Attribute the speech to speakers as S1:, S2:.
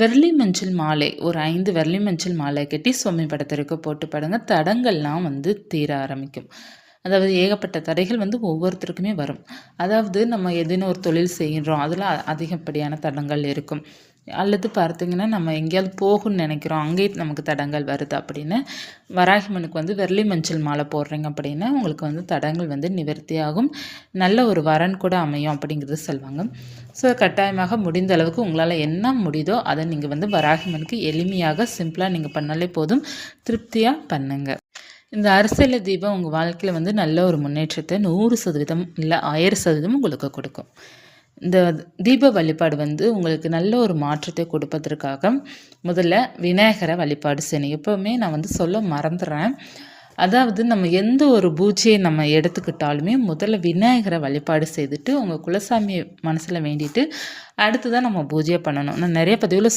S1: வெள்ளி மஞ்சள் மாலை ஒரு 5 வெள்ளி மஞ்சள் மாலை கட்டி சுவாமி படத்திற்கு போட்டு பாடுங்க. தடங்கள்லாம் தீர ஆரம்பிக்கும். அதாவது ஏகப்பட்ட தடைகள் ஒவ்வொருத்தருக்குமே வரும். அதாவது நம்ம ஏதேனும் ஒரு தொழில் செய்கிறோம், அதில் அதிகப்படியான தடங்கள் இருக்கும். அல்லது பார்த்தீங்கன்னா, நம்ம எங்கேயாவது போகணும்னு நினைக்கிறோம், அங்கேயும் நமக்கு தடங்கள் வருது அப்படின்னு, வராகிமனுக்கு வெள்ளி மஞ்சள் மாலை போடுறீங்க அப்படின்னா, உங்களுக்கு தடங்கள் நிவர்த்தியாகும். நல்ல ஒரு வரன் கூட அமையும் அப்படிங்கிறது சொல்லுவாங்க. ஸோ கட்டாயமாக முடிந்த அளவுக்கு உங்களால் என்ன முடியுதோ அதை நீங்கள் வராகிமனுக்கு எளிமையாக சிம்பிளாக நீங்கள் பண்ணாலே போதும். திருப்தியாக பண்ணுங்கள். இந்த அரசியல் தீபம் உங்கள் வாழ்க்கையில் நல்ல ஒரு முன்னேற்றத்தை 100% இல்லை 1000% உங்களுக்கு கொடுக்கும். இந்த தீப வழிபாடு உங்களுக்கு நல்ல ஒரு மாற்றத்தை கொடுப்பதற்காக முதல்ல விநாயகரை வழிபாடு செய்யணும். எப்போவுமே நான் சொல்ல மறந்துடுறேன். அதாவது நம்ம எந்த ஒரு பூஜையை நம்ம எடுத்துக்கிட்டாலுமே முதல்ல விநாயகரை வழிபாடு செய்துட்டு உங்கள் குலசாமியை மனசில் வேண்டிட்டு அடுத்து தான் நம்ம பூஜையை பண்ணணும். நான் நிறைய பதிவில்